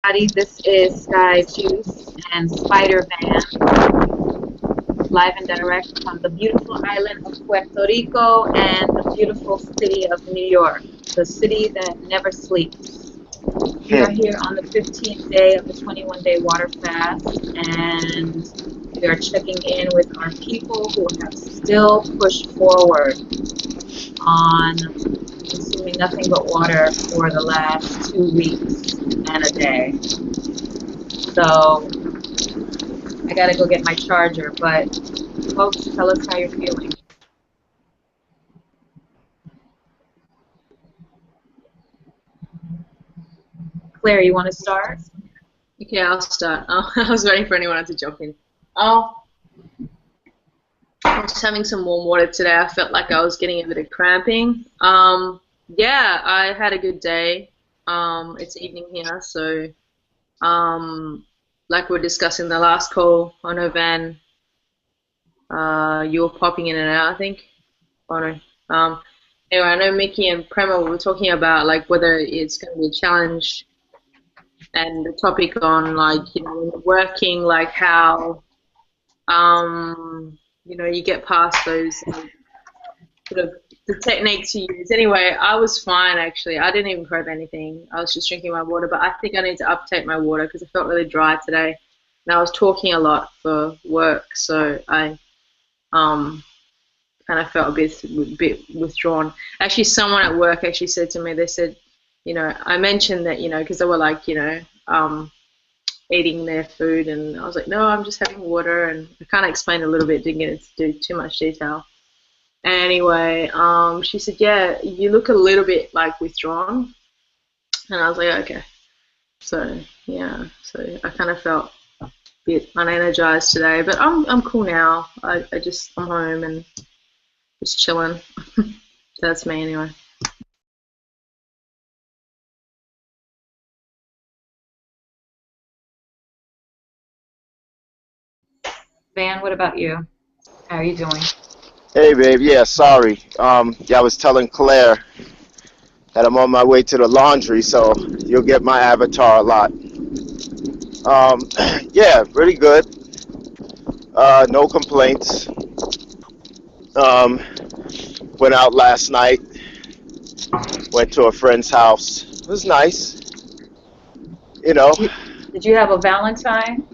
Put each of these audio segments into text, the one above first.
Everybody. This is Sky Juice and Spider Van, live and direct from the beautiful island of Puerto Rico and the beautiful city of New York, the city that never sleeps. We are Hmm. here on the 15th day of the 21-day water fast, and we are checking in with our people who have still pushed forward on consuming nothing but water for the last 2 weeks and a day. So I gotta go get my charger, but folks, tell us how you're feeling. Claire, you want to start? Okay, I'll start. I was waiting for anyone to jump in. Oh, I was having some warm water today. I felt like I was getting a bit of cramping. Yeah, I had a good day. It's evening here, so like we were discussing the last call, I know Van, you were popping in and out, I think. Oh no. Anyway, I know Mickey and Prema were talking about like whether it's going to be a challenge and the topic on like when you're working, like how you get past those sort of the techniques you use. Anyway, I was fine actually. I didn't even crave anything. I was just drinking my water, but I think I need to uptake my water because I felt really dry today, and I was talking a lot for work, so I um kind of felt a bit withdrawn. Actually, someone at work actually said to me, they said, I mentioned that, because they were like, eating their food, and I was like, no, I'm just having water, and I kind of explained a little bit, didn't get into too much detail. Anyway, she said, yeah, you look a little bit like withdrawn, and I was like, okay. So yeah, so I kind of felt a bit unenergized today, but I'm cool now. I'm home and just chilling. That's me anyway. Van, what about you? How are you doing? Hey, babe. Yeah, sorry. Yeah, I was telling Claire that I'm on my way to the laundry, so you'll get my avatar a lot. Um, yeah, really good. No complaints. Um, went out last night. Went to a friend's house. It was nice. You know, Did you have a Valentine?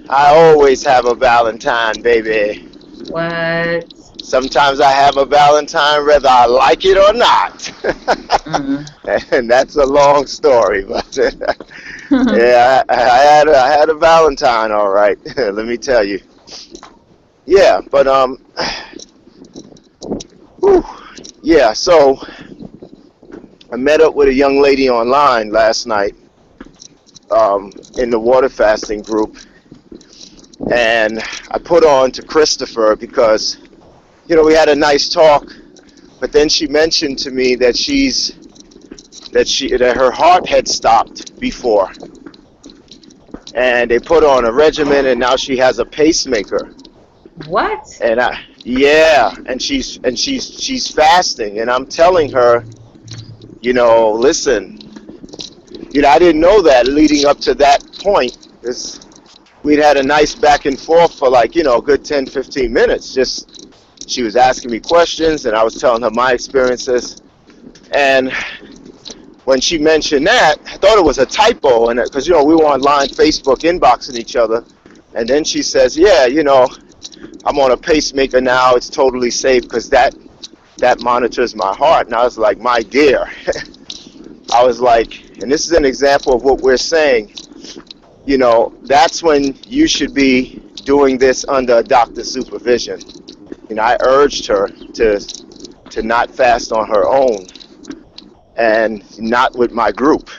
I always have a Valentine, baby. What? Sometimes I have a Valentine whether I like it or not. Mm. And that's a long story, but yeah, I had a Valentine, all right. Let me tell you. Yeah, but whew, yeah. So I met up with a young lady online last night in the water fasting group, and I put on to Christopher because we had a nice talk. But then she mentioned to me that her heart had stopped before, and they put on a regimen, and now she has a pacemaker. What? And yeah, and she's fasting, and I'm telling her, listen, I didn't know that leading up to that point. We'd had a nice back and forth for like a good 10-15 minutes. Just she was asking me questions, and I was telling her my experiences, and when she mentioned that, I thought it was a typo, and because we were online Facebook inboxing each other, and then she says, yeah, I'm on a pacemaker now. It's totally safe because that monitors my heart. And I was like, my dear, I was like, and this is an example of what we're saying. That's when you should be doing this under a doctor's supervision. I urged her to not fast on her own and not with my group.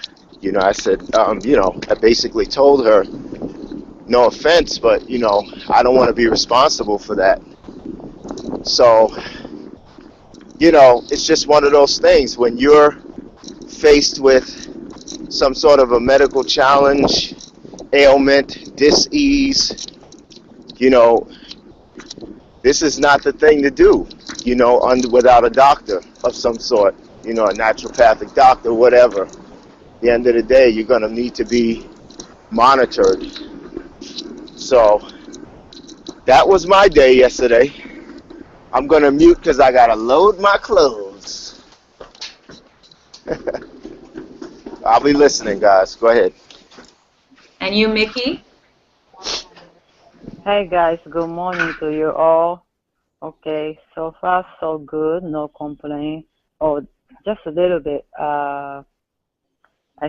I said, I basically told her, no offense, but I don't want to be responsible for that. So, it's just one of those things when you're faced with some sort of a medical challenge, ailment, dis-ease, you know, this is not the thing to do, without a doctor of some sort, a naturopathic doctor, whatever. the end of the day, you're going to need to be monitored. So that was my day yesterday. I'm going to mute because I got to load my clothes. I'll be listening, guys. Go ahead. And you, Mickey? Hey guys, good morning to you all. Okay, so far so good, no complaint. Oh, just a little bit. I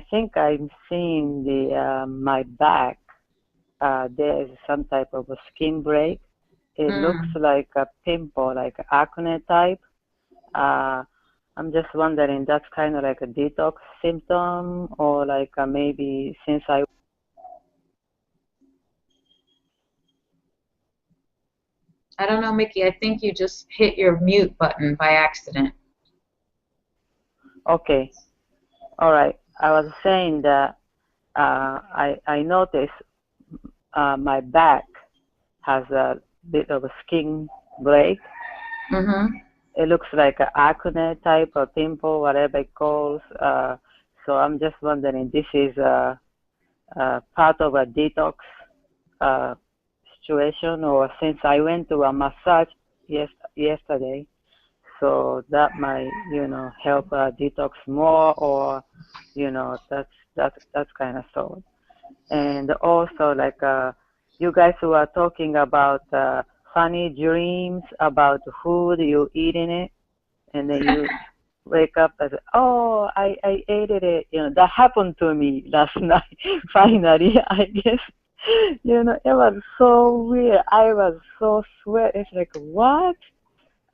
think I'm seeing the my back. There is some type of a skin break. It looks like a pimple, like acne type. I'm just wondering, that's kind of like a detox symptom, or like maybe since I. I don't know, Mickey. I think you just hit your mute button by accident. Okay, all right. I was saying that I noticed my back has a bit of a skin break. It looks like an acne type of pimple, whatever it calls. So I'm just wondering, this is part of a detox situation, or since I went to a massage yesterday, so that might, help detox more, or, that's kind of so. And also, like, you guys who are talking about funny dreams about food, you eating it, and then you wake up and say, oh, I ate it. That happened to me last night. Finally, I guess, it was so weird. I was so sweat. It's like, what?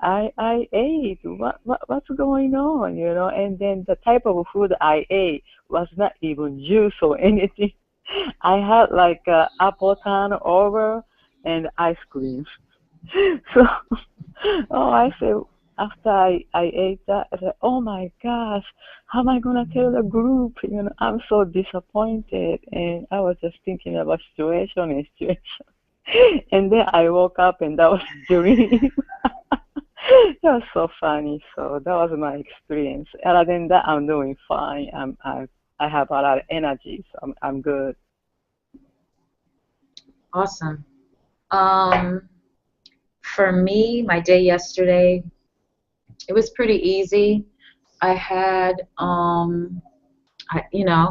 I ate. What's going on? And then the type of food I ate was not even juice or anything. I had like apple turnover and ice cream. So, oh, I said, after I ate that, I said, oh my gosh, how am I going to tell the group? I'm so disappointed. And I was just thinking about situation. And then I woke up and that was a dream. That was so funny. So that was my experience. Other than that, I'm doing fine. I have a lot of energy, so I'm good. Awesome. For me, my day yesterday, it was pretty easy. I had,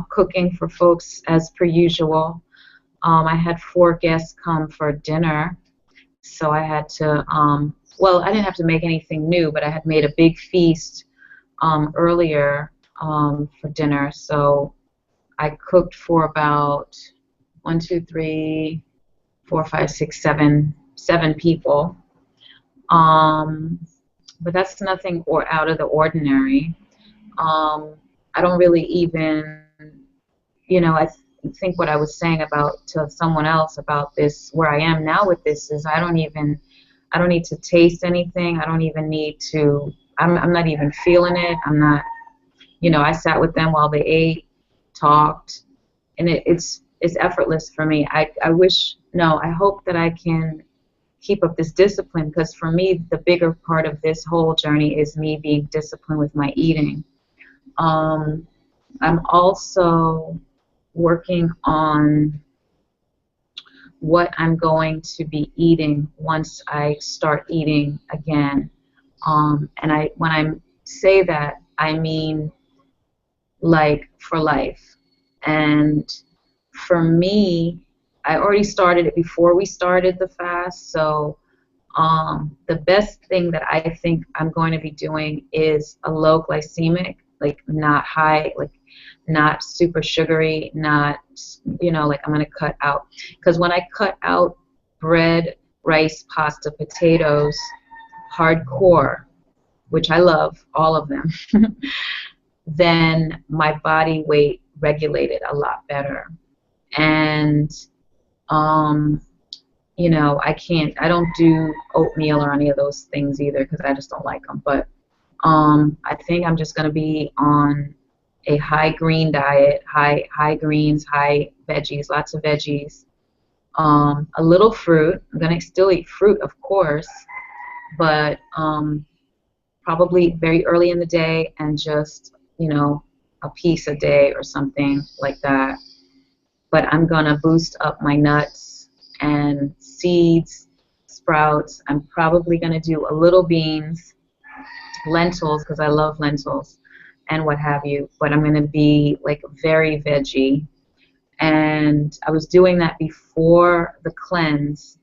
cooking for folks as per usual. I had 4 guests come for dinner, so I had to, I didn't have to make anything new, but I had made a big feast earlier for dinner, so I cooked for about 1, 2, 3, 4, 5, 6, 7 people. But that's nothing out of the ordinary. I don't really even, I think what I was saying about to someone else about this, where I am now with this, is I don't need to taste anything. I don't even need to, I'm not even feeling it. I'm not, I sat with them while they ate, talked, and it's effortless for me. I hope that I can keep up this discipline, because for me, the bigger part of this whole journey is me being disciplined with my eating. I'm also working on what I'm going to be eating once I start eating again. And when I say that, I mean like for life. And for me, I already started it before we started the fast, so the best thing that I think I'm going to be doing is a low glycemic, like not high, like not super sugary, not, like I'm going to cut out. Because when I cut out bread, rice, pasta, potatoes, hardcore, which I love, all of them, then my body weight regulated a lot better. And I don't do oatmeal or any of those things either, because I just don't like them. But I think I'm just going to be on a high green diet, high greens, high veggies, lots of veggies, a little fruit. I'm going to still eat fruit, of course, but probably very early in the day, and just, a piece a day or something like that. But I'm going to boost up my nuts and seeds, sprouts. I'm probably going to do a little beans, lentils, because I love lentils and what have you. But I'm going to be like very veggie. And I was doing that before the cleanse,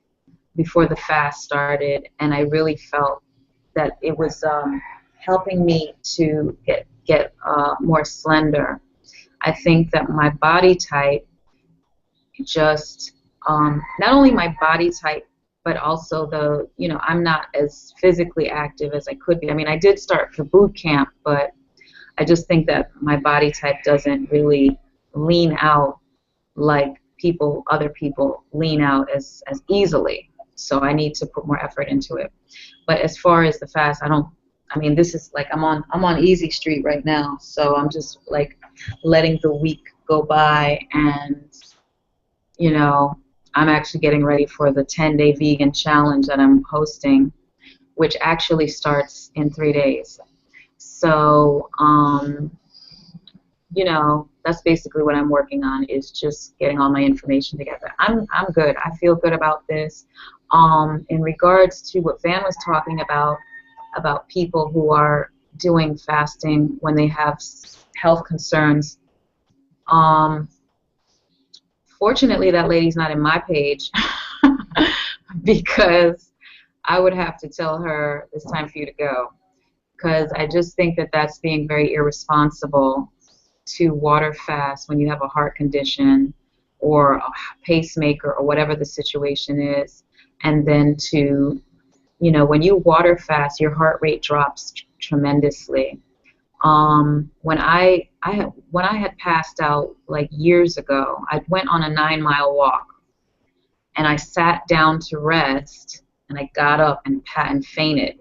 before the fast started, and I really felt that it was helping me to get more slender. I think that my body type just not only my body type, but also I'm not as physically active as I could be. I mean, I did start for boot camp, but I just think that my body type doesn't really lean out like other people lean out as easily. So I need to put more effort into it. But as far as the fast, this is like I'm on easy street right now. So I'm just like letting the week go by, and I'm actually getting ready for the 10-day vegan challenge that I'm hosting, which actually starts in 3 days. So that's basically what I'm working on, is just getting all my information together. I'm good. I feel good about this. In regards to what Van was talking about people who are doing fasting when they have health concerns, fortunately that lady's not in my page because I would have to tell her it's time for you to go, because I just think that that's being very irresponsible to water fast when you have a heart condition or a pacemaker or whatever the situation is, and then to, when you water fast, your heart rate drops tremendously. When I had passed out like years ago, I went on a 9-mile walk, and I sat down to rest, and I got up and fainted,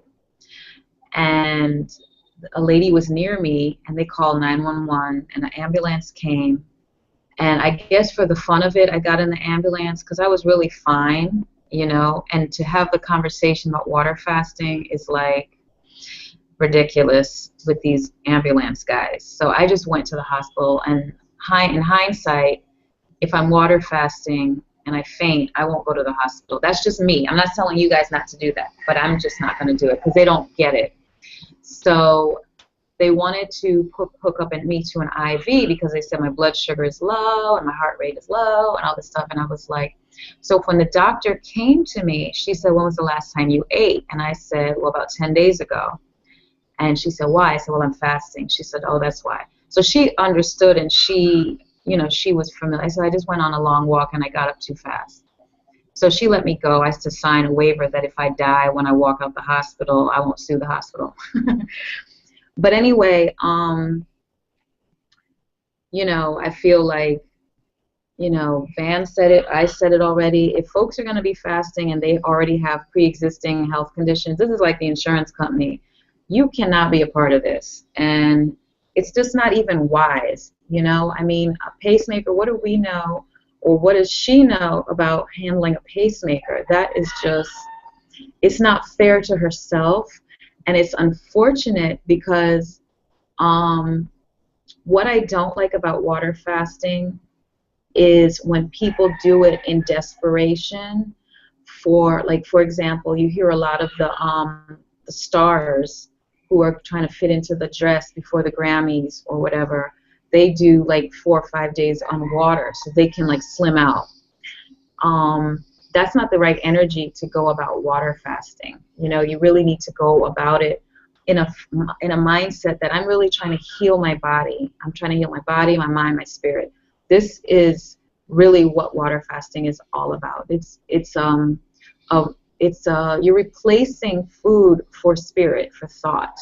and a lady was near me, and they called 911, and an ambulance came. And I guess for the fun of it, I got in the ambulance because I was really fine, and to have the conversation about water fasting is like ridiculous with these ambulance guys. So I just went to the hospital, and in hindsight, if I'm water fasting and I faint, I won't go to the hospital. That's just me. I'm not telling you guys not to do that, but I'm just not going to do it because they don't get it. So they wanted to hook up me to an IV because they said my blood sugar is low and my heart rate is low and all this stuff. And I was like, so when the doctor came to me, she said, when was the last time you ate? And I said, well, about 10 days ago. And she said, why? I said, well, I'm fasting. She said, oh, that's why. So she understood, and she was familiar. I said, I just went on a long walk and I got up too fast. So she let me go. I had to sign a waiver that if I die when I walk out the hospital, I won't sue the hospital. But anyway, I feel like, Van said it, I said it already. If folks are going to be fasting and they already have pre-existing health conditions, this is like the insurance company. You cannot be a part of this. And it's just not even wise, I mean, a pacemaker, what do we know? Or what does she know about handling a pacemaker? That is just, it's not fair to herself, and it's unfortunate because what I don't like about water fasting is when people do it in desperation for example, you hear a lot of the stars who are trying to fit into the dress before the Grammys or whatever. They do like 4 or 5 days on water so they can like slim out. That's not the right energy to go about water fasting. You really need to go about it in a mindset that I'm really trying to heal my body. I'm trying to heal my body, my mind, my spirit. This is really what water fasting is all about. You're replacing food for spirit, for thought.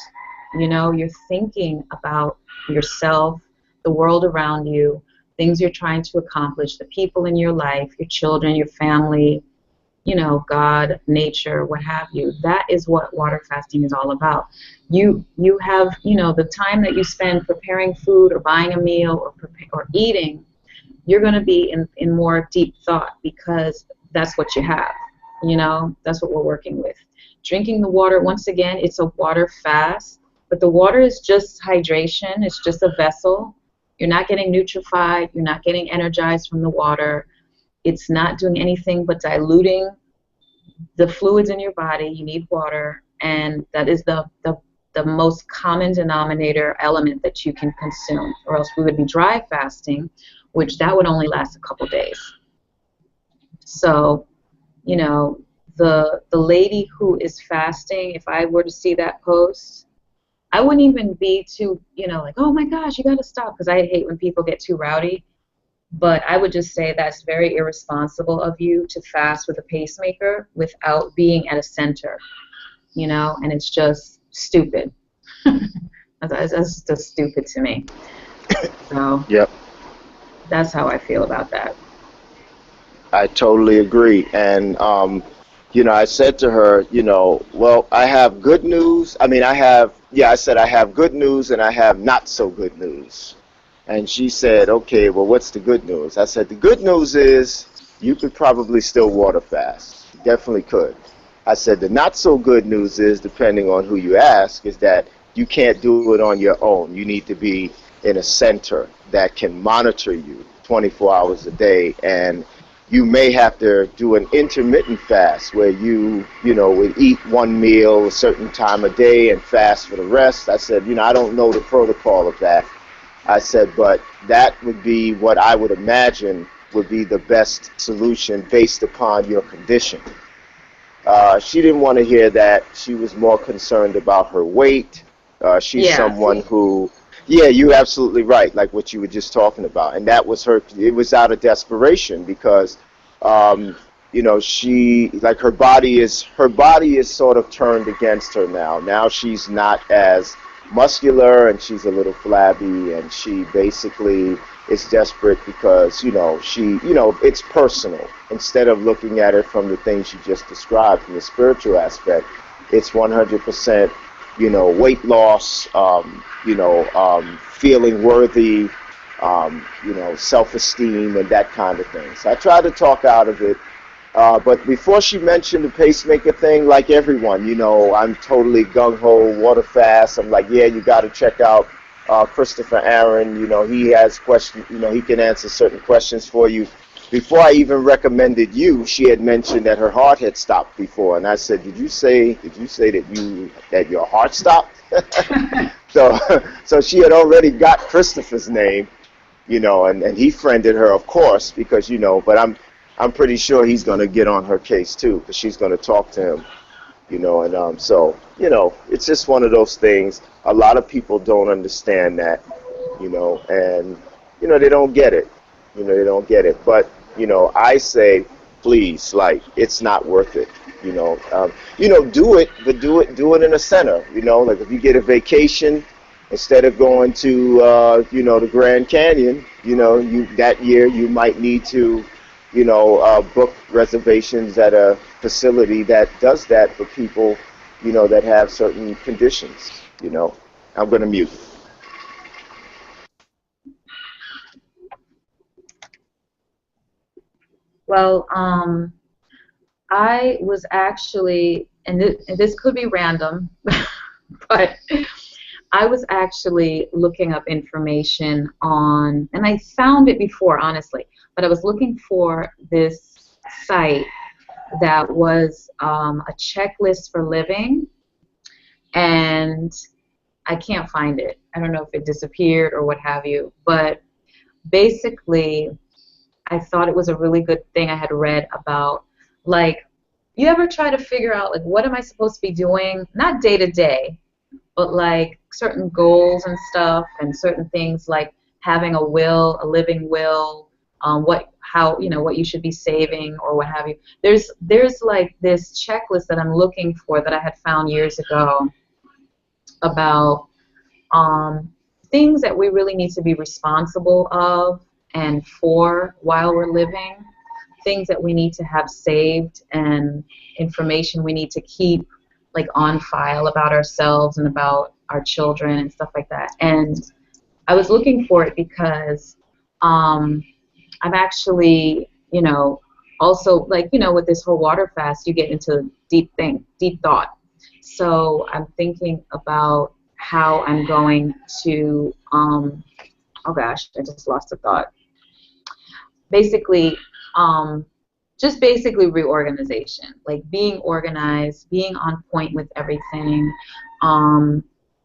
You're thinking about yourself, the world around you, things you're trying to accomplish, the people in your life, your children, your family, God, nature, what have you. That is what water fasting is all about. You have, the time that you spend preparing food or buying a meal or eating, you're going to be in more deep thought because that's what you have. That's what we're working with. Drinking the water, once again, it's a water fast, but the water is just hydration. It's just a vessel. You're not getting nutrified. You're not getting energized from the water. It's not doing anything but diluting the fluids in your body. You need water, and that is the most common denominator element that you can consume, or else we would be dry fasting, which that would only last a couple days. So, you know, the lady who is fasting, if I were to see that post, I wouldn't even be too, you know, like, oh my gosh, you got to stop, because I hate when people get too rowdy. But I would just say that's very irresponsible of you to fast with a pacemaker without being at a center, you know, and it's just stupid. That's just stupid to me. So Yep. that's how I feel about that. I totally agree. And, you know, I said to her, you know, well, I have good news. I mean, I said I have good news and I have not so good news. And she said, okay, well, what's the good news? I said, the good news is you could probably still water fast. You definitely could. I said, the not so good news is, depending on who you ask, is that you can't do it on your own. You need to be in a center that can monitor you 24 hours a day. And you may have to do an intermittent fast where you know, would eat one meal a certain time of day and fast for the rest. I said, you know, I don't know the protocol of that. I said, but that would be what I would imagine would be the best solution based upon your condition. She didn't want to hear that. She was more concerned about her weight. She's someone who, you're absolutely right, like what you were just talking about. And that was it was out of desperation because, you know, she, like her body is sort of turned against her now. Now she's not as muscular and she's a little flabby, and she basically is desperate because, you know, it's personal. Instead of looking at it from the things you just described from the spiritual aspect, it's 100%, you know, weight loss, feeling worthy, you know, self-esteem and that kind of thing. So I tried to talk out of it. But before she mentioned the pacemaker thing, like everyone, you know, I'm totally gung-ho, water fast. I'm like, yeah, you got to check out Christopher Aaron. You know, he has questions, you know, he can answer certain questions for you. Before I even recommended you, she had mentioned that her heart had stopped before. And I said, did you say that your heart stopped? So she had already got Christopher's name, you know, and he friended her, of course, because, you know, but I'm pretty sure he's going to get on her case, too, because she's going to talk to him, you know. And so, you know, it's just one of those things. A lot of people don't understand that, you know, and, you know, they don't get it. You know, they don't get it. But, you know, I say, please, like, it's not worth it, you know. Do it, but do it in a center, you know. Like, if you get a vacation, instead of going to, you know, the Grand Canyon, you know, that year you might need to, you know, book reservations at a facility that does that for people, you know, that have certain conditions, you know. I'm going to mute. Well, I was actually, and this could be random, but I was actually looking up information on, and I found it before, honestly, but I was looking for this site that was a checklist for living, and I can't find it. I don't know if it disappeared or what have you, but basically I thought it was a really good thing I had read about, like, you ever try to figure out, like, what am I supposed to be doing, not day to day, but like certain goals and stuff, and certain things like having a will, a living will, what you should be saving or what have you. There's like this checklist that I'm looking for that I had found years ago about things that we really need to be responsible of and for while we're living, things that we need to have saved, and information we need to keep like on file about ourselves and about our children and stuff like that. And I was looking for it because I'm actually, you know, also, like, you know, with this whole water fast, you get into deep thought. So I'm thinking about how I'm going to oh gosh, I just lost the thought. Basically, just basically reorganization, like being organized, being on point with everything. And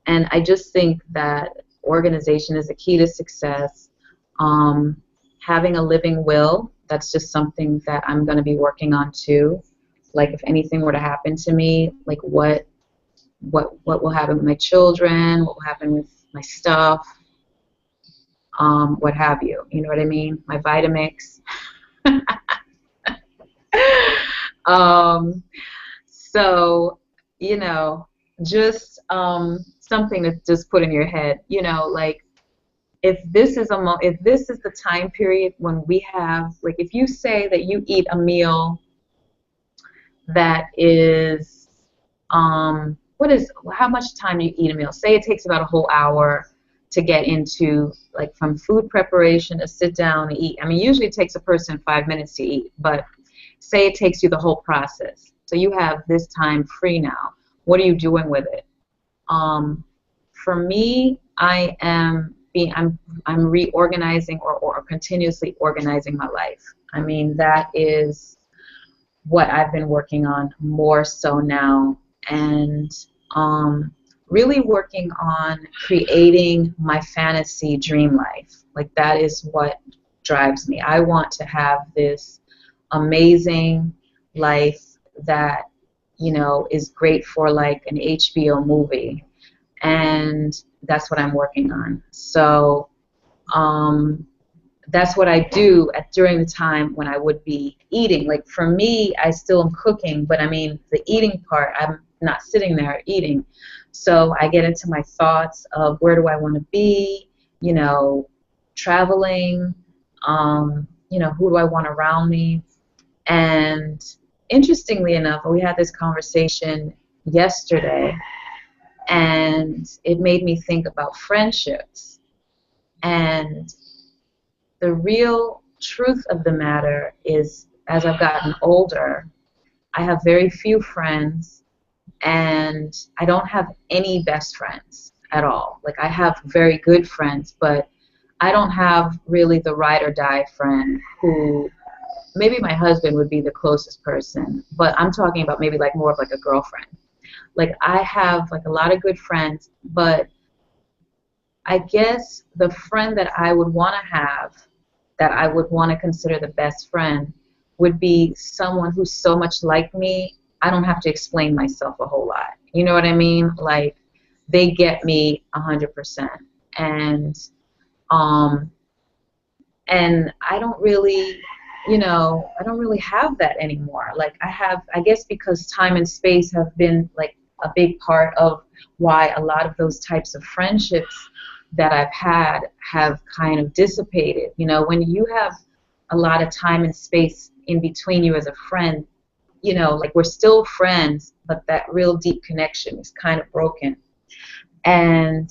I just think that organization is the key to success. Having a living will, that's just something that I'm going to be working on too. Like if anything were to happen to me, like what will happen with my children, what will happen with my stuff, what have you. You know what I mean? My Vitamix. So, you know, just something to just put in your head, you know, like if this is if this is the time period when we have, like if you say that you eat a meal that is, how much time do you eat a meal? Say it takes about a whole hour to get into, like from food preparation to sit down and eat. I mean, usually it takes a person 5 minutes to eat, but say it takes you the whole process. So you have this time free now. What are you doing with it? For me, I'm reorganizing or continuously organizing my life. I mean, that is what I've been working on more so now, and really working on creating my fantasy dream life. Like that is what drives me. I want to have this amazing life that, you know, is great for like an HBO movie, and that's what I'm working on. So that's what I do during the time when I would be eating. Like for me, I still am cooking, but I mean the eating part, I'm not sitting there eating. So I get into my thoughts of where do I want to be, you know, traveling, you know, who do I want around me. And interestingly enough, we had this conversation yesterday, and it made me think about friendships. And the real truth of the matter is, as I've gotten older, I have very few friends, and I don't have any best friends at all. Like I have very good friends, but I don't have really the ride or die friend who, maybe my husband would be the closest person, but I'm talking about maybe like more of like a girlfriend. Like I have like a lot of good friends, but I guess the friend that I would want to have, that I would want to consider the best friend, would be someone who's so much like me, I don't have to explain myself a whole lot. You know what I mean? Like they get me 100%. And I don't really, you know, I don't really have that anymore. Like I guess because time and space have been like a big part of why a lot of those types of friendships that I've had have kind of dissipated. You know, when you have a lot of time and space in between you as a friend, you know, like we're still friends, but that real deep connection is kind of broken. And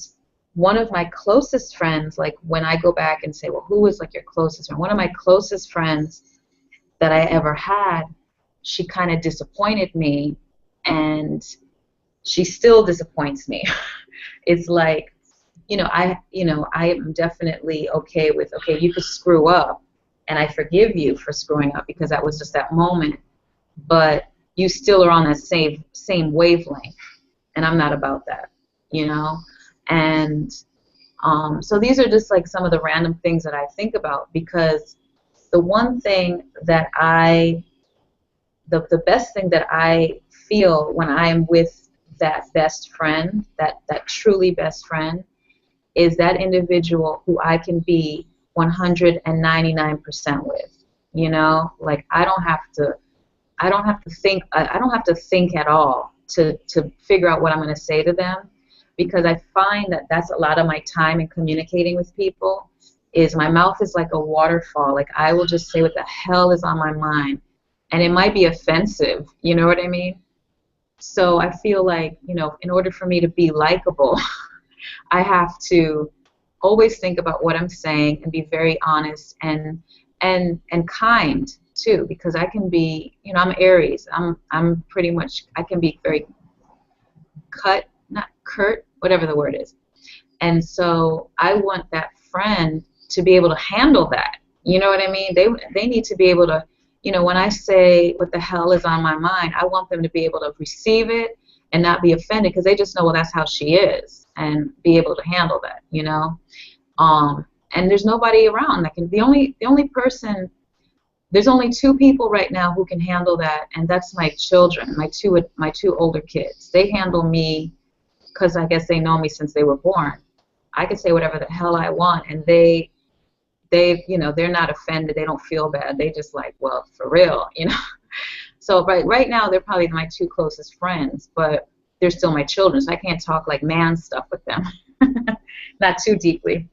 one of my closest friends, like when I go back and say, well, who was like your closest friend? One of my closest friends that I ever had, she kind of disappointed me, and she still disappoints me. It's like, I am definitely okay with, okay, you could screw up, and I forgive you for screwing up because that was just that moment, but you still are on that same wavelength, and I'm not about that, you know? And so these are just like some of the random things that I think about, because the one thing that the best thing that I feel when I am with that best friend, that truly best friend, is that individual who I can be 199% with. You know, like I don't have to think at all to figure out what I'm going to say to them, because I find that that's a lot of my time in communicating with people. Is my mouth is like a waterfall. Like I will just say what the hell is on my mind, and it might be offensive. You know what I mean? So I feel like, in order for me to be likable, I have to always think about what I'm saying and be very honest and kind too, because I can be, I'm Aries. I'm pretty much, I can be very not curt, whatever the word is. And so I want that friend to be able to handle that. You know what I mean? They need to be able to, when I say what the hell is on my mind, I want them to be able to receive it and not be offended, because they just know, well, that's how she is, and be able to handle that, and there's nobody around that can. The only person, there's only two people right now who can handle that, and that's my children, my two older kids. They handle me because I guess they know me since they were born. I can say whatever the hell I want, and they're not offended. They don't feel bad. They just like, well, for real, So right now they're probably my two closest friends, but they're still my children, so I can't talk like man stuff with them. Not too deeply.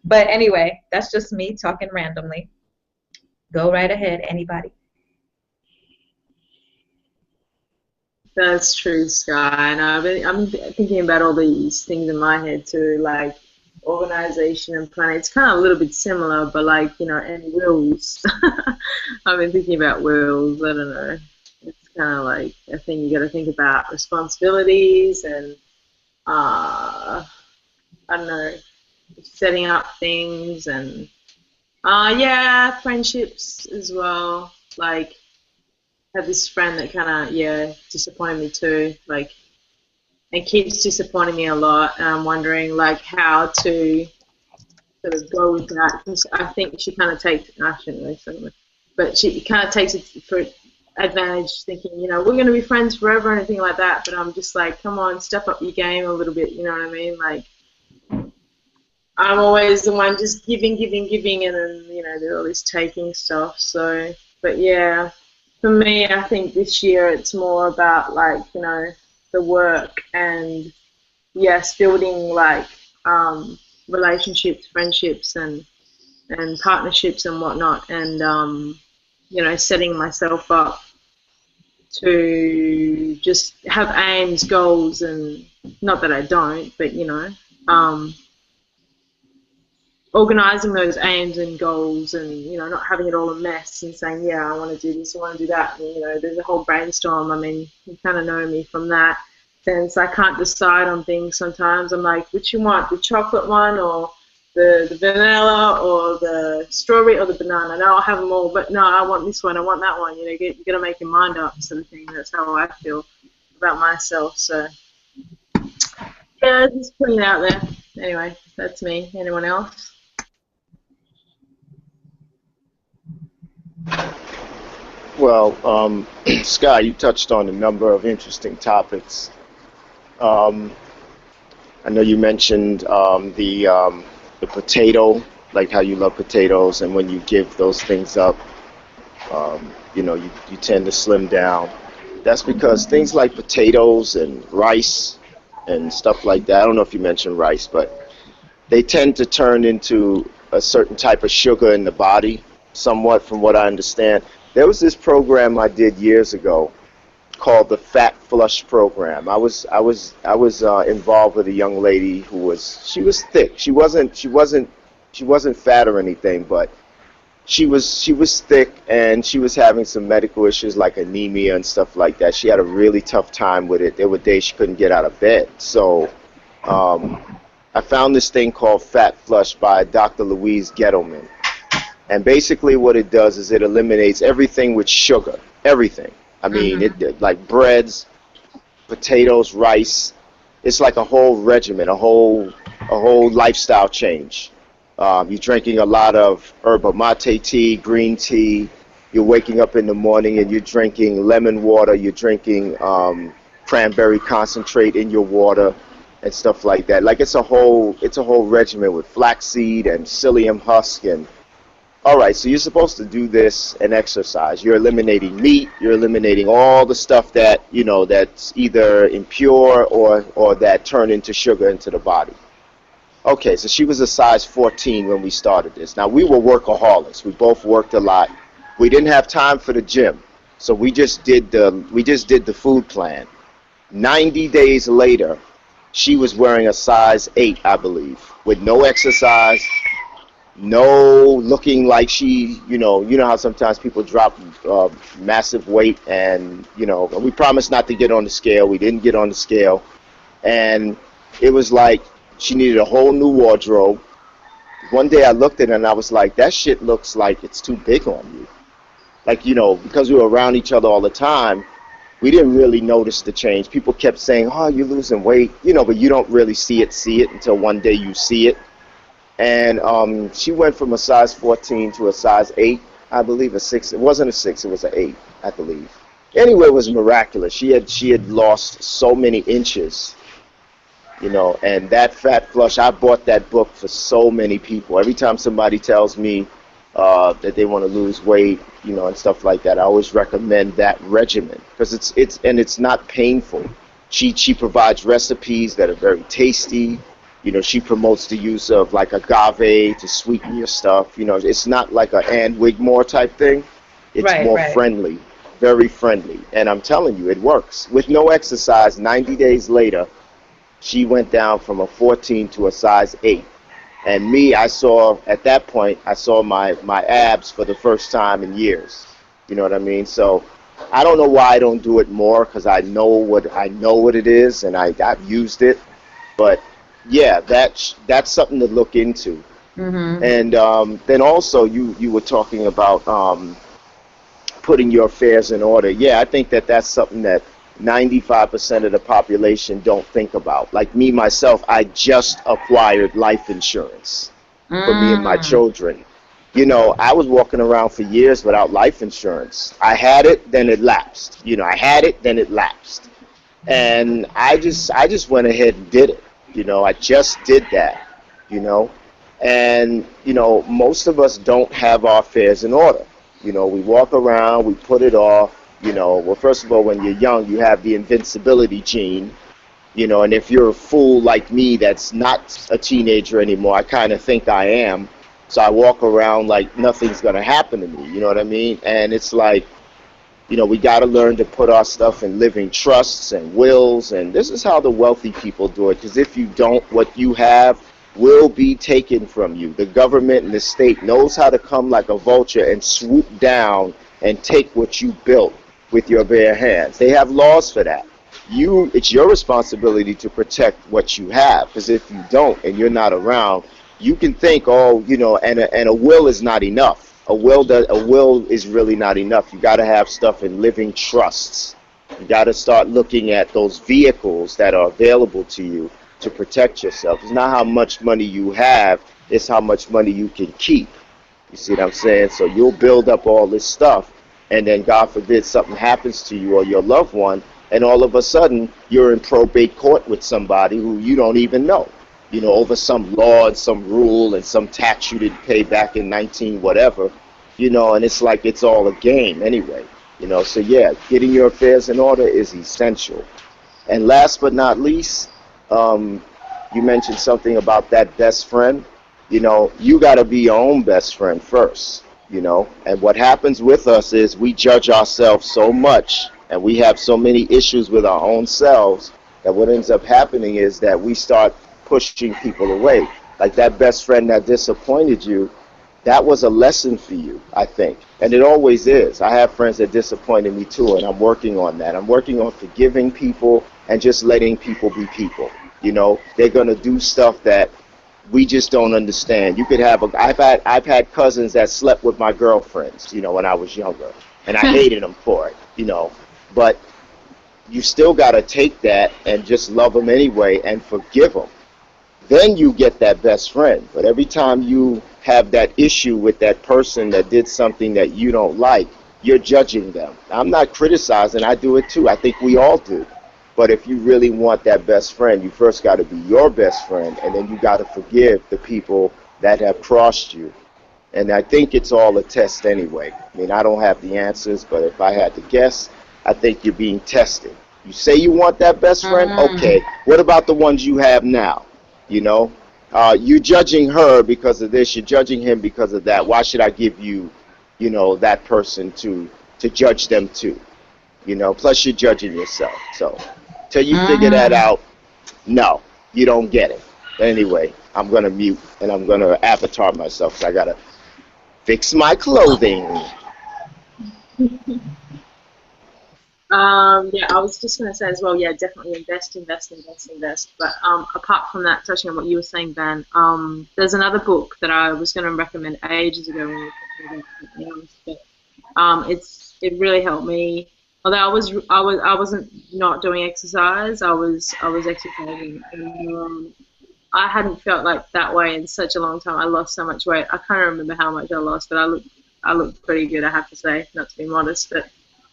But anyway, that's just me talking randomly. Go right ahead, anybody. That's true, Sky. And I'm thinking about all these things in my head too, like organization and planning. It's kind of a little bit similar, but like, and wills. I've been thinking about wills. I don't know. It's kind of like a thing you got to think about responsibilities and, I don't know, setting up things and, friendships as well. Like, I have this friend that kind of, disappointed me too. Like, and keeps disappointing me a lot, and I'm wondering like how to sort of go with that, because I think she kind of takes, I shouldn't really say it, but she kind of takes it for advantage, thinking, we're going to be friends forever and anything like that, but I'm just like, come on, step up your game a little bit, you know what I mean? Like, I'm always the one just giving, and then, there's all this taking stuff, so, but yeah, for me, I think this year it's more about like, the work and yes, building like relationships, friendships, and partnerships and whatnot, and setting myself up to just have aims, goals, and not that I don't, but organizing those aims and goals, and not having it all a mess and saying, yeah, I want to do this, I want to do that, and there's a whole brainstorm. I mean, you kind of know me from that sense. I can't decide on things sometimes. I'm like, which you want, the chocolate one or the vanilla or the strawberry or the banana? No, I'll have them all, but no, I want this one, I want that one. You got to make your mind up, sort of thing. That's how I feel about myself. So yeah, just putting it out there. Anyway, that's me. Anyone else? Well, Sky, you touched on a number of interesting topics. I know you mentioned the potato, like how you love potatoes, and when you give those things up, you tend to slim down. That's because things like potatoes and rice and stuff like that, I don't know if you mentioned rice, but they tend to turn into a certain type of sugar in the body, somewhat, from what I understand. There was this program I did years ago called the Fat Flush Program. I was involved with a young lady who was thick. She wasn't fat or anything, but she was thick, and she was having some medical issues like anemia and stuff like that. She had a really tough time with it. There were days she couldn't get out of bed. So I found this thing called Fat Flush by Dr. Louise Gettleman. And basically what it does is it eliminates everything with sugar, everything. I mean, it like breads, potatoes, rice. It's like a whole regimen, a whole lifestyle change. You're drinking a lot of yerba mate tea, green tea. You're waking up in the morning and you're drinking lemon water. You're drinking cranberry concentrate in your water and stuff like that. Like it's a whole regimen with flaxseed and psyllium husk and. All right, so you're supposed to do this and exercise. You're eliminating meat. You're eliminating all the stuff that, that's either impure or that turn into sugar into the body. Okay, so she was a size 14 when we started this. Now, we were workaholics. We both worked a lot. We didn't have time for the gym, so we just did the food plan. 90 days later, she was wearing a size 8, I believe, with no exercise. No looking like she, you know how sometimes people drop massive weight, and, we promised not to get on the scale. We didn't get on the scale. And it was like she needed a whole new wardrobe. one day I looked at it and I was like, that shit looks like it's too big on you. Like, you know, because we were around each other all the time, we didn't really notice the change. People kept saying, oh, you're losing weight, you know, but you don't really see it until one day you see it. And she went from a size 14 to a size 8, I believe, a 6. It wasn't a 6, it was an 8, I believe. Anyway, it was miraculous. She had lost so many inches, you know, and that Fat Flush, I bought that book for so many people. Every time somebody tells me that they want to lose weight, you know, and stuff like that, I always recommend that regimen because it's not painful. She provides recipes that are very tasty. You know, she promotes the use of like agave to sweeten your stuff. You know, it's not like a Ann Wigmore type thing. It's more friendly, very friendly. And I'm telling you, it works. With no exercise, 90 days later, she went down from a 14 to a size 8. And me, I saw, at that point, I saw my abs for the first time in years. You know what I mean? So I don't know why I don't do it more, because I know what it is, and I've used it. But yeah, that's something to look into. Mm-hmm. And then also you were talking about putting your affairs in order. Yeah, I think that's something that 95% of the population don't think about. Like me, myself, I just acquired life insurance for me and my children. You know, I was walking around for years without life insurance. I had it, then it lapsed. You know, I had it, then it lapsed. And I just went ahead and did it. You know, I just did that, you know. And, you know, most of us don't have our affairs in order. You know, we walk around, we put it off. You know, well, first of all, when you're young, you have the invincibility gene, you know, and if you're a fool like me that's not a teenager anymore, I kind of think I am, so I walk around like nothing's going to happen to me, you know what I mean? And it's like, you know, we got to learn to put our stuff in living trusts and wills, and this is how the wealthy people do it, because if you don't, what you have will be taken from you. The government and the state knows how to come like a vulture and swoop down and take what you built with your bare hands. They have laws for that. It's your responsibility to protect what you have, because if you don't and you're not around, you can think, oh, you know, and a will is not enough. A will is really not enough. You got to have stuff in living trusts. You got to start looking at those vehicles that are available to you to protect yourself. It's not how much money you have, it's how much money you can keep. You see what I'm saying? So you'll build up all this stuff, and then God forbid something happens to you or your loved one, and all of a sudden you're in probate court with somebody who you don't even know, you know, over some law and some rule and some tax you didn't pay back in 19 whatever, you know, and it's like it's all a game anyway, you know. So yeah, getting your affairs in order is essential. And last but not least, you mentioned something about that best friend. You know, you got to be your own best friend first. You know, and what happens with us is we judge ourselves so much, and we have so many issues with our own selves, that what ends up happening is that we start pushing people away. Like that best friend that disappointed you, that was a lesson for you, I think. And it always is. I have friends that disappointed me too, and I'm working on that. I'm working on forgiving people and just letting people be people. You know, they're going to do stuff that we just don't understand. You could have I've had cousins that slept with my girlfriends, you know, when I was younger, and I hated them for it, you know. But you still got to take that and just love them anyway and forgive them. Then you get that best friend. But every time you have that issue with that person that did something that you don't like, you're judging them. I'm not criticizing. I do it too. I think we all do. But if you really want that best friend, you first got to be your best friend, and then you got to forgive the people that have crossed you. And I think it's all a test anyway. I mean, I don't have the answers, but if I had to guess, I think you're being tested. You say you want that best friend? Okay. What about the ones you have now? You know, you're judging her because of this. You're judging him because of that. Why should I give you, you know, that person to judge them too? You know, plus you're judging yourself. So till you figure that out, no, you don't get it. Anyway, I'm going to mute, and I'm going to avatar myself, because I got to fix my clothing. Yeah, I was just going to say as well, yeah, definitely invest. But apart from that, touching on what you were saying, Van, there's another book that I was going to recommend ages ago when we were talking about something else, but it really helped me. Although I wasn't not doing exercise, I was exercising, and I hadn't felt like that way in such a long time. I lost so much weight. I can't remember how much I lost, but I looked pretty good, I have to say, not to be modest, but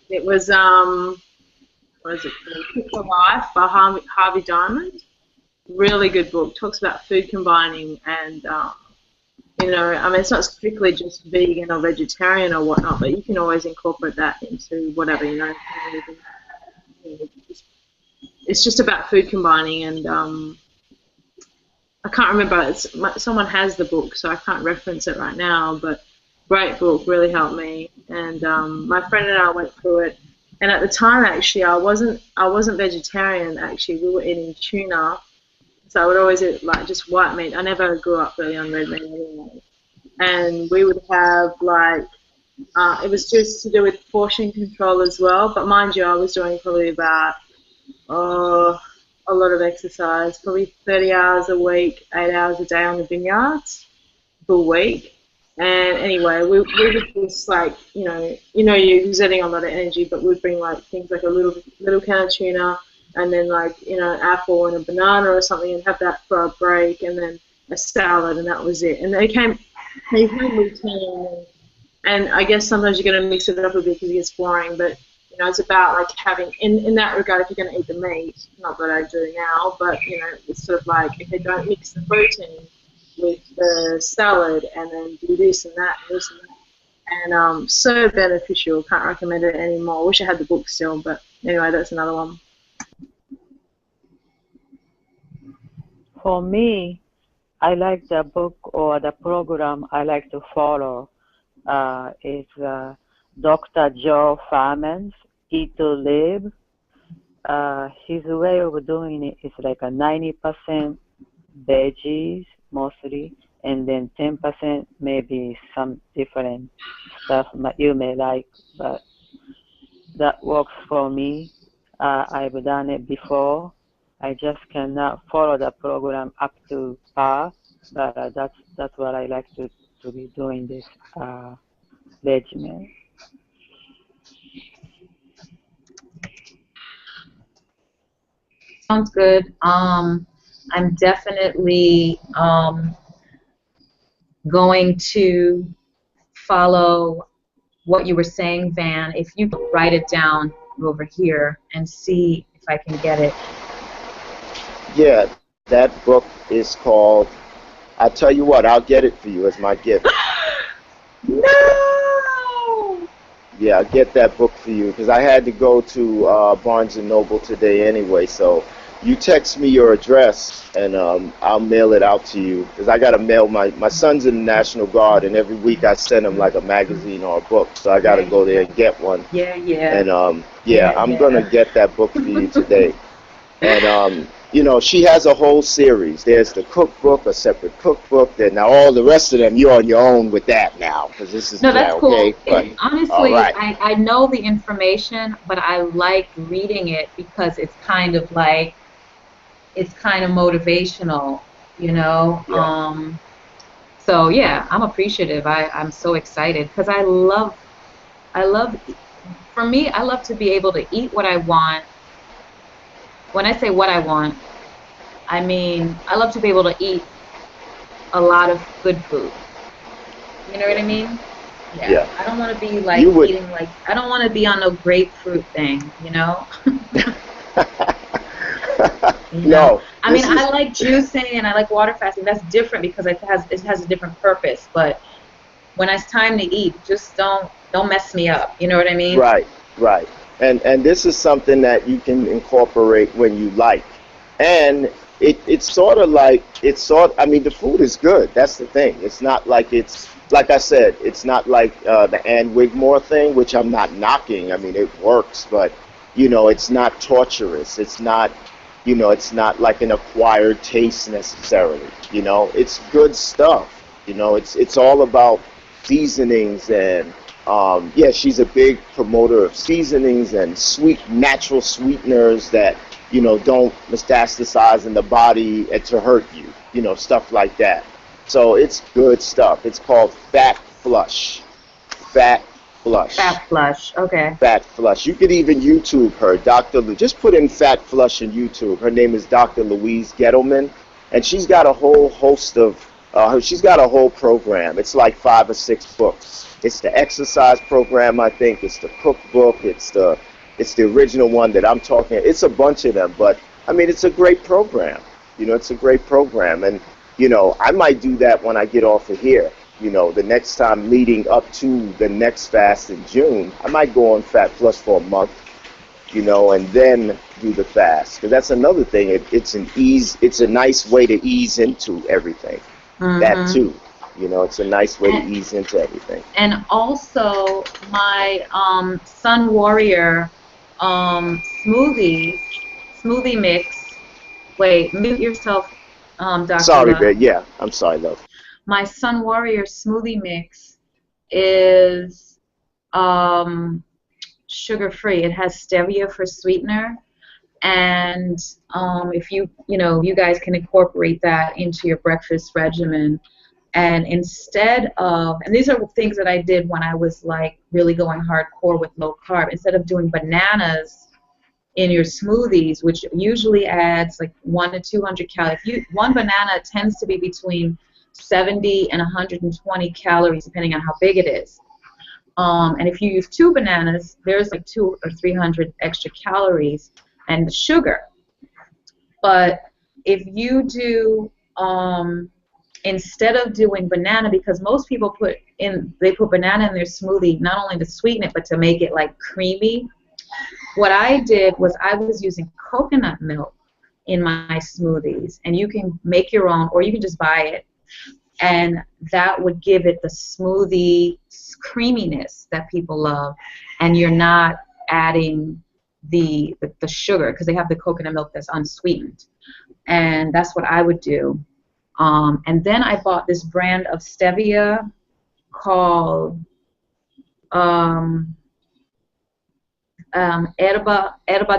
it was what is it called? Cook for Life by Harvey Diamond. Really good book. Talks about food combining and I mean, it's not strictly just vegan or vegetarian or whatnot, but you can always incorporate that into whatever, It's just about food combining, and I can't remember. Someone has the book, so I can't reference it right now, but great book, really helped me. And my friend and I went through it. And at the time, actually, I wasn't vegetarian. Actually, we were eating tuna, so I would always eat like just white meat. I never grew up really on red meat anyway. And we would have like it was just to do with portion control as well. But mind you, I was doing probably about a lot of exercise, probably 30 hours a week, 8 hours a day on the vineyards per week. And anyway, we would just like, you're exerting a lot of energy, but we'd bring like things like a little can of tuna, and then like, an apple and a banana or something, and have that for a break, and then a salad, and that was it. And they came routine, and I guess sometimes you're going to mix it up a bit because it gets boring, but it's about like having, in that regard, if you're going to eat the meat, not that I do now, but it's sort of like, okay, don't mix the protein with the salad, and then do this and that and this and that. And so beneficial. Can't recommend it anymore. Wish I had the book still, but anyway, that's another one. For me, I like the book or the program I like to follow. It's Dr. Joe Farman's Eat to Live. His way of doing it is like a 90% veggies mostly, and then 10% maybe some different stuff you may like, but that works for me. I've done it before. I just cannot follow the program up to par, but that's what I like to be doing this regimen. Sounds good. I'm definitely going to follow what you were saying, Van. If you could write it down over here and see if I can get it. Yeah, that book is called, I'll tell you what, I'll get it for you as my gift. No! Yeah, I'll get that book for you because I had to go to Barnes & Noble today anyway, so you text me your address and I'll mail it out to you because I got to mail my son's in the National Guard, and every week I send him like a magazine or a book, so I got to go there and get one. Yeah. And I'm going to get that book for you today. And she has a whole series. There's the cookbook, a separate cookbook. Then now all the rest of them, you're on your own with that now, because this is that's cool. Okay. But, honestly, right. I know the information, but I like reading it because it's kind of like, it's kind of motivational, Yeah. So yeah, I'm appreciative. I'm so excited because I love, for me, I love to be able to eat what I want. When I say what I want, I mean I love to be able to eat a lot of good food. You know what I mean? Yeah. I don't want to be like eating like, I don't want to be on no grapefruit thing, No. I mean, I like juicing and I like water fasting. That's different because it has a different purpose. But when it's time to eat, just don't mess me up. You know what I mean? Right. And this is something that you can incorporate when you like. And it's sort of like, I mean, the food is good. That's the thing. It's not like like I said, it's not like the Ann Wigmore thing, which I'm not knocking. I mean, it works, but, it's not torturous. It's not, it's not like an acquired taste necessarily. It's good stuff. It's all about seasonings and Yeah, she's a big promoter of seasonings and sweet, natural sweeteners that, don't metastasize in the body and to hurt you, stuff like that. So it's good stuff. It's called Fat Flush. Fat Flush. Fat Flush. Okay. Fat Flush. You could even YouTube her, just put in Fat Flush in YouTube. Her name is Dr. Louise Gettleman, and she's got a whole host of, she's got a whole program. It's like 5 or 6 books. It's the exercise program, I think. It's the cookbook. It's the original one that I'm talking. It's a bunch of them, but I mean, it's a great program. It's a great program, and I might do that when I get off of here. The next time leading up to the next fast in June, I might go on Fat Flush for a month, and then do the fast. Because that's another thing. It's a nice way to ease into everything. Mm-hmm. That too. It's a nice way to ease into everything. And also, my Sun Warrior smoothie mix. Wait, mute yourself, Dr. Sorry, babe. Yeah, I'm sorry, love. My Sun Warrior smoothie mix is sugar-free. It has stevia for sweetener, and if you guys can incorporate that into your breakfast regimen. And instead of, and these are things that I did when I was like really going hardcore with low carb, instead of doing bananas in your smoothies, which usually adds like 100 to 200 calories. One banana tends to be between 70 and 120 calories, depending on how big it is. And if you use 2 bananas, there's like 200 or 300 extra calories and sugar. But if you do, instead of doing banana, because most people put banana in their smoothie not only to sweeten it but to make it like creamy. What I did was I was using coconut milk in my smoothies, and you can make your own or you can just buy it, and that would give it the smoothie creaminess that people love, and you're not adding the sugar because they have the coconut milk that's unsweetened, and that's what I would do. And then I bought this brand of stevia called Herba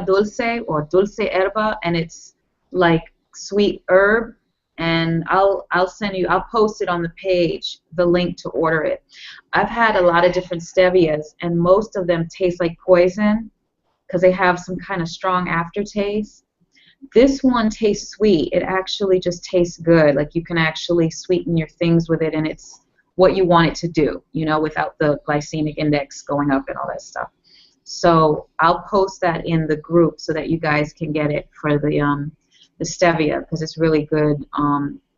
Dulce or Dulce Herba, and it's like sweet herb. And I'll post it on the page, the link to order it. I've had a lot of different stevias, and most of them taste like poison because they have some kind of strong aftertaste. This one tastes sweet. It actually just tastes good. Like you can actually sweeten your things with it, and it's what you want it to do, without the glycemic index going up and all that stuff. So I'll post that in the group so that you guys can get it for the stevia, because it's really good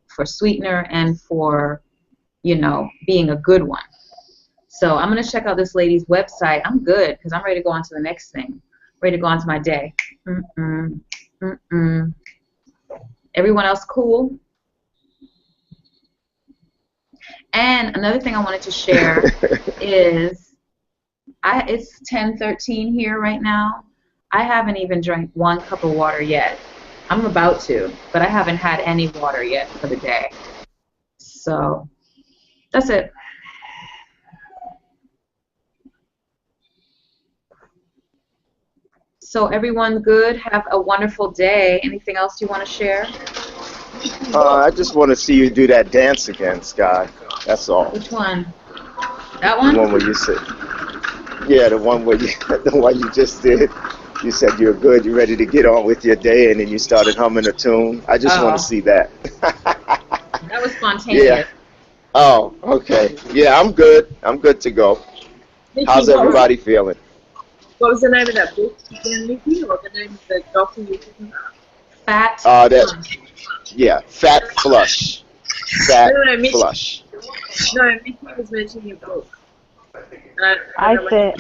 for sweetener and for, being a good one. So I'm going to check out this lady's website. I'm good because I'm ready to go on to the next thing. Ready to go on to my day. Everyone else cool? And another thing I wanted to share is it's 10:13 here right now. I haven't even drank 1 cup of water yet. I'm about to, but I haven't had any water yet for the day. So that's it. So everyone good? Have a wonderful day. Anything else you want to share? I just want to see you do that dance again, Sky. That's all. Which one? That one? The one where you said, yeah, the one where the one you just did. You said you're good, you're ready to get on with your day, and then you started humming a tune. I just want to see that. That was spontaneous. Yeah. Oh, okay. Yeah, I'm good. I'm good to go. How's everybody feeling? What was the name of that book again, Nikki, or the name of the doctor you were talking about? Fat Fat Flush. Fat Flush. No, Nikki was mentioning your book. I say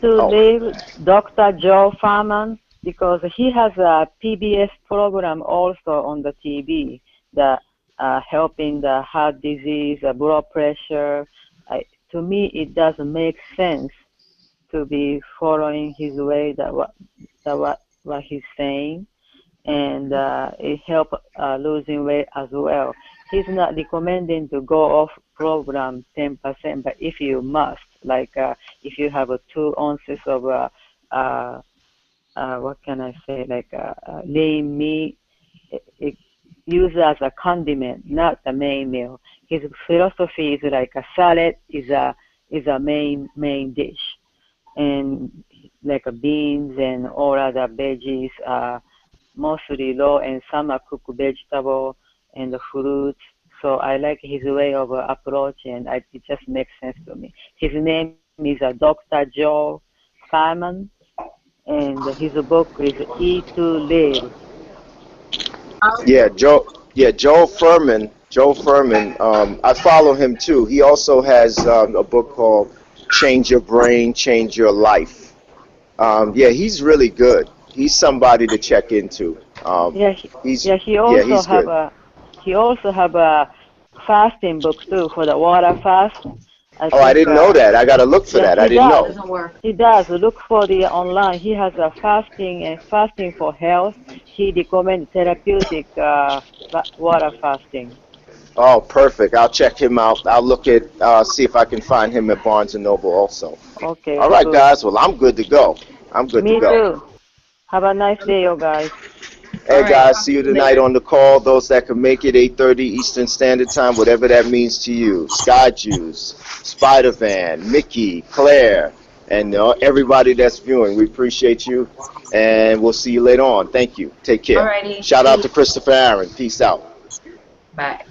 live Dr. Joe Farman, because he has a PBS program also on the TV, helping the heart disease, blood pressure. To me, it doesn't make sense to be following his way, what he's saying, and it helps losing weight as well. He's not recommending to go off program 10%, but if you must, Like if you have 2 ounces of what can I say, like lean meat, it used as a condiment, not the main meal. His philosophy is like a salad is a main dish, and like beans and all other veggies are mostly raw, and some are cooked vegetable and the fruits. So I like his way of approach, and it just makes sense to me. His name is Dr. Joe Simon, and his book is Eat to Live. Yeah, Joel Furman. Joel Furman. I follow him too. He also has a book called Change Your Brain, Change Your Life. Yeah, he's really good. He's somebody to check into. He also have a fasting book too for the water fast. I didn't know that. I gotta look for that. I didn't know. Doesn't work. He does. Look for the online. He has a fasting and fasting for health. He recommends therapeutic water fasting. Oh, perfect. I'll check him out. I'll look at see if I can find him at Barnes and Noble also. Okay. All right, good. guys. Well, I'm good to go. I'm good Me to go. too. Have a nice day, you guys. Hey, All right, guys. talk See you to you tonight later. on the call. Those that can make it, 8:30 Eastern Standard Time, whatever that means to you. Sky Juice, Spider Van, Mickey, Claire, and everybody that's viewing. We appreciate you, and we'll see you later on. Thank you. Take care. Alrighty. Shout out to Christopher Aaron. Peace out. Bye.